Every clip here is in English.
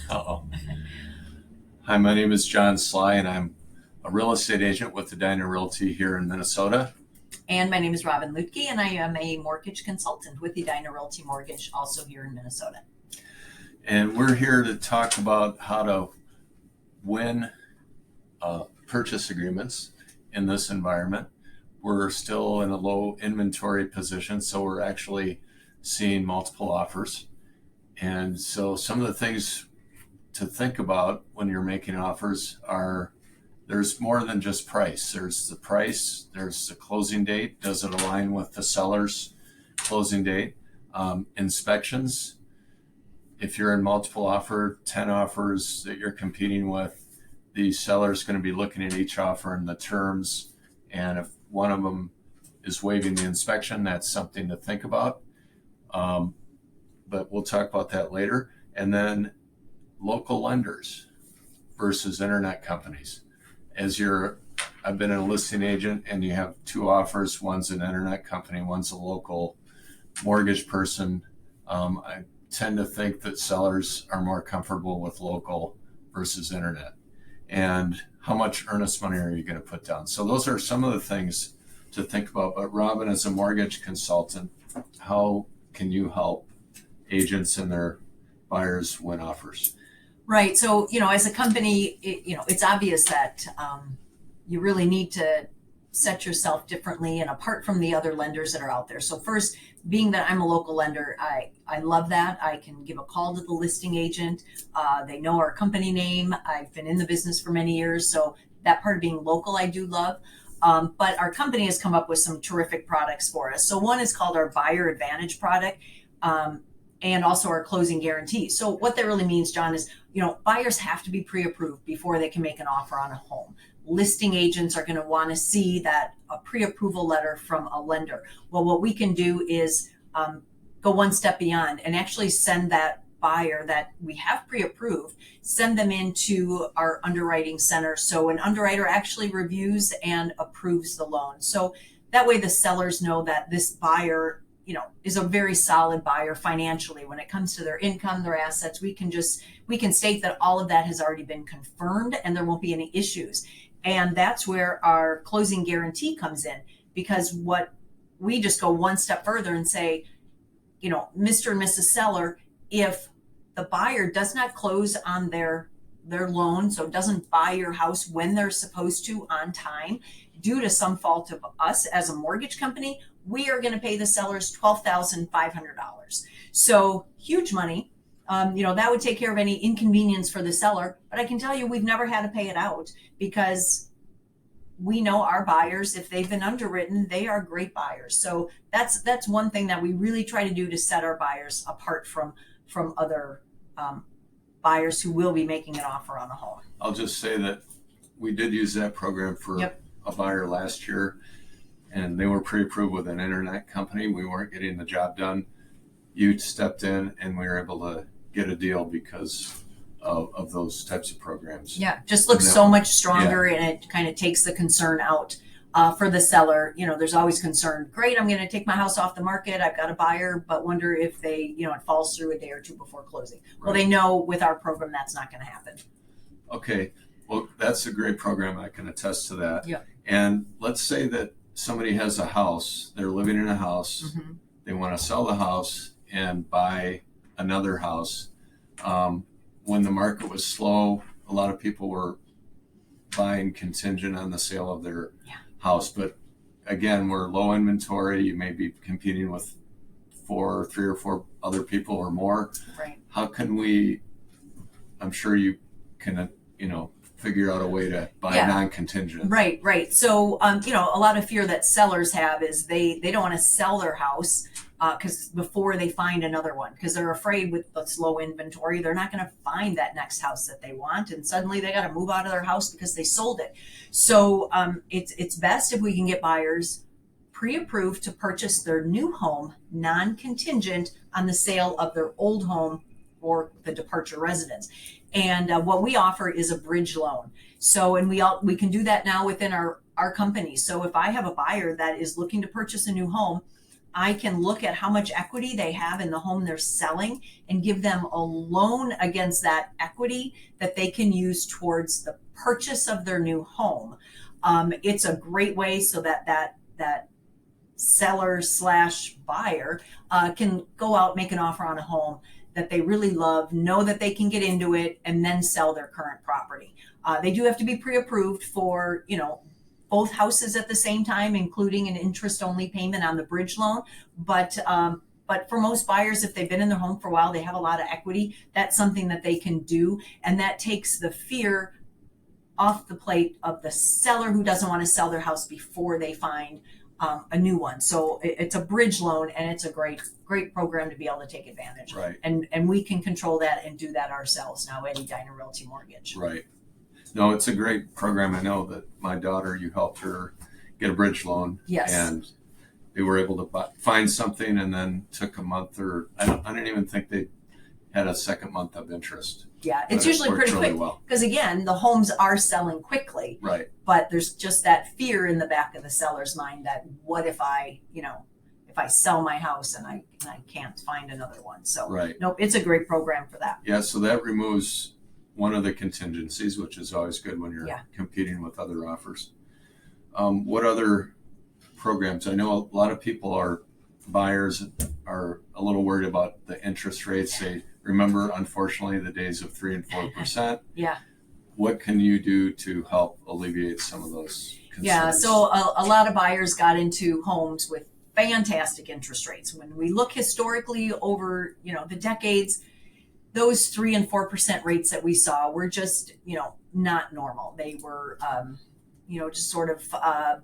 Uh-oh. Hi, my name is John Sligh, and I'm a real estate agent with Edina Realty here in Minnesota. And my name is Luedtke, and I am a mortgage consultant with Edina Realty Mortgage, also here in Minnesota. And we're here to talk about how to win purchase agreements in this environment. We're still in a low inventory position, so we're actually seeing multiple offers. And so some of the things to think about when you're making offers are there's more than just price. There's the price, there's the closing date. Does it align with the seller's closing date? Inspections. If you're in multiple offer, 10 offers that you're competing with, the seller's going to be looking at each offer and the terms. And if one of them is waiving the inspection, that's something to think about. But we'll talk about that later. And then local lenders versus internet companies. I've been a listing agent, and you have two offers. One's an internet company, one's a local mortgage person. I tend to think that sellers are more comfortable with local versus internet. And how much earnest money are you going to put down? So those are some of the things to think about. But Robin, as a mortgage consultant, how can you help agents and their buyers win offers? Right. So, as a company, it's obvious that you really need to set yourself differently and apart from the other lenders that are out there. So first, being that I'm a local lender, I love that. I can give a call to the listing agent. They know our company name. I've been in the business for many years. So that part of being local, I do love. But our company has come up with some terrific products for us. So one is called our Buyer Advantage product. And also our closing guarantee. So what that really means, John, is, buyers have to be pre-approved before they can make an offer on a home. Listing agents are going to want to see that a pre-approval letter from a lender. Well, what we can do is go one step beyond and actually send that buyer that we have pre-approved, send them into our underwriting center. So an underwriter actually reviews and approves the loan. So that way the sellers know that this buyer is a very solid buyer financially. When it comes to their income, their assets, we can state that all of that has already been confirmed and there won't be any issues. And that's where our closing guarantee comes in, because what we just go one step further and say, Mr. and Mrs. Seller, if the buyer does not close on their loan, so doesn't buy your house when they're supposed to on time, due to some fault of us as a mortgage company, we are going to pay the sellers $12,500. So huge money. That would take care of any inconvenience for the seller. But I can tell you, we've never had to pay it out because we know our buyers, if they've been underwritten, they are great buyers. So that's one thing that we really try to do to set our buyers apart from other buyers who will be making an offer on a home. I'll just say that we did use that program for a buyer last year, and they were pre-approved with an internet company. We weren't getting the job done. You stepped in, and we were able to get a deal because of those types of programs. Yeah, just looks so much stronger, and it kind of takes the concern out for the seller. There's always concern. Great, I'm going to take my house off the market. I've got a buyer, but wonder if it falls through a day or two before closing. Right. Well, they know with our program that's not going to happen. Okay, well, that's a great program. I can attest to that. Yeah. And let's say that somebody has a house, they're living in a house, mm-hmm. They want to sell the house and buy another house. When the market was slow, a lot of people were buying contingent on the sale of their house. But again, we're low inventory. You may be competing with three or four other people or more. Right. How can we, I'm sure you can, figure out a way to buy non-contingent. Right. So, a lot of fear that sellers have is they don't want to sell their house because before they find another one, because they're afraid with the slow inventory, they're not going to find that next house that they want. And suddenly they got to move out of their house because they sold it. So it's best if we can get buyers pre-approved to purchase their new home non-contingent on the sale of their old home or the departure residence. And what we offer is a bridge loan. So, and we can do that now within our company. So if I have a buyer that is looking to purchase a new home, I can look at how much equity they have in the home they're selling and give them a loan against that equity that they can use towards the purchase of their new home. It's a great way so that seller slash buyer can go out, make an offer on a home that they really love, know that they can get into it, and then sell their current property. They do have to be pre-approved for, both houses at the same time, including an interest-only payment on the bridge loan. But for most buyers, if they've been in their home for a while, they have a lot of equity. That's something that they can do, and that takes the fear off the plate of the seller who doesn't want to sell their house before they find a new one. So it's a bridge loan, and it's a great program to be able to take advantage of. Right. And we can control that and do that ourselves now at Edina Realty Mortgage. Right. No, it's a great program. I know that my daughter, you helped her get a bridge loan. Yes. And they were able to find something, and then took a month, or I didn't even think they had a second month of interest. Yeah, it's usually pretty really quick well. because again, the homes are selling quickly. Right. But there's just that fear in the back of the seller's mind that what if I sell my house and I can't find another one. So Right. nope, it's a great program for that. Yeah, so that removes one of the contingencies, which is always good when you're competing with other offers. What other programs? I know a lot of buyers are a little worried about the interest rates. They remember, unfortunately, the days of 3% and 4%. Yeah. What can you do to help alleviate some of those concerns? Yeah, so a lot of buyers got into homes with fantastic interest rates. When we look historically over, the decades, those 3% and 4% rates that we saw were just, not normal. They were, just sort of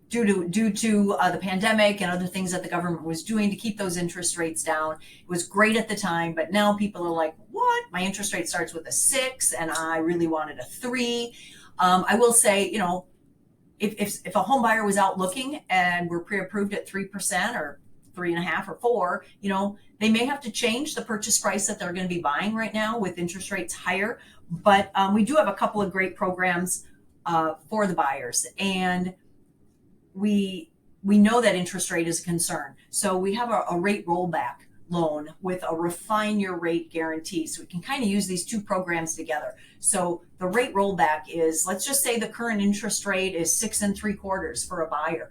due to the pandemic and other things that the government was doing to keep those interest rates down. It was great at the time, but now people are like, what? My interest rate starts with a 6 and I really wanted a 3. I will say, if a home buyer was out looking and were pre-approved at 3% or 3.5% or 4%, they may have to change the purchase price that they're going to be buying right now with interest rates higher. But we do have a couple of great programs for the buyers, and we know that interest rate is a concern. So we have a rate rollback loan with a refine your rate guarantee. So we can kind of use these two programs together. So the rate rollback is, let's just say the current interest rate is 6 3/4 for a buyer.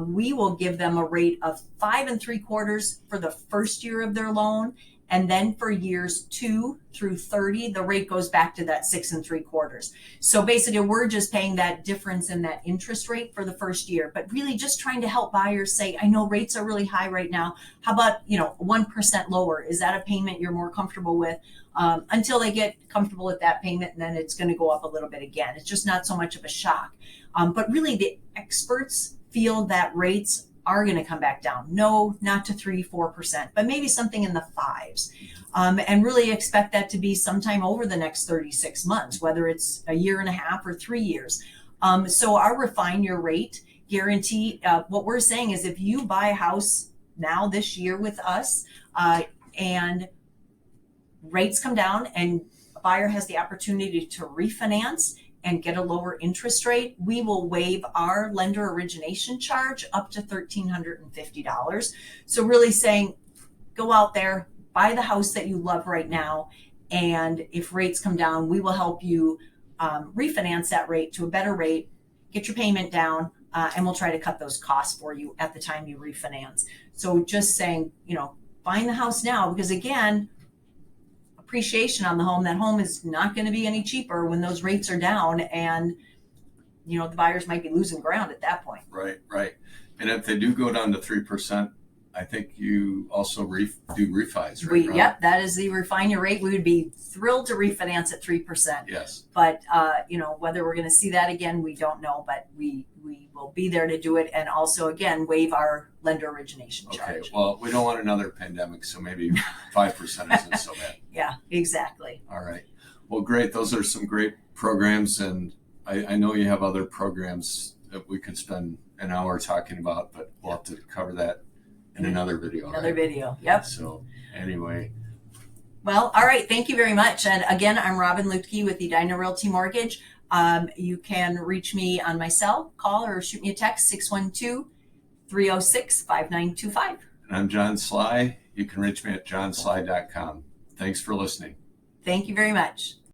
We will give them a rate of 5 3/4 for the first year of their loan. And then for years 2 through 30, the rate goes back to that 6 3/4. So basically, we're just paying that difference in that interest rate for the first year, but really just trying to help buyers say, I know rates are really high right now. How about, 1% lower? Is that a payment you're more comfortable with? Until they get comfortable with that payment, and then it's going to go up a little bit again. It's just not so much of a shock. But really, the experts feel that rates are going to come back down. No, not to 3-4%, but maybe something in the 5s. And really expect that to be sometime over the next 36 months, whether it's a year and a half or 3 years. So our refine your rate guarantee, what we're saying is if you buy a house now this year with us and rates come down and a buyer has the opportunity to refinance and get a lower interest rate, we will waive our lender origination charge up to $1,350. So really saying, go out there, buy the house that you love right now, and if rates come down, we will help you refinance that rate to a better rate, get your payment down, and we'll try to cut those costs for you at the time you refinance. So just saying, find the house now, because again, appreciation on the home. That home is not going to be any cheaper when those rates are down, and the buyers might be losing ground at that point. Right. And if they do go down to 3%, I think you also do refis, right? Yep, that is the refine your rate. We would be thrilled to refinance at 3%. Yes. But whether we're going to see that again, we don't know. But we will be there to do it, and also again waive our lender origination charge. Okay. Well, we don't want another pandemic, so maybe 5% isn't so bad. Yeah, exactly. All right. Well, great. Those are some great programs, and I know you have other programs that we could spend an hour talking about, but we'll have to cover that in another video. Another video. Yep. So anyway. Well, all right. Thank you very much. And again, I'm Robin Luedtke with Edina Realty Mortgage. You can reach me on my cell, call or shoot me a text, 306-5925. And I'm John Sligh. You can reach me at johnsligh.com. Thanks for listening. Thank you very much.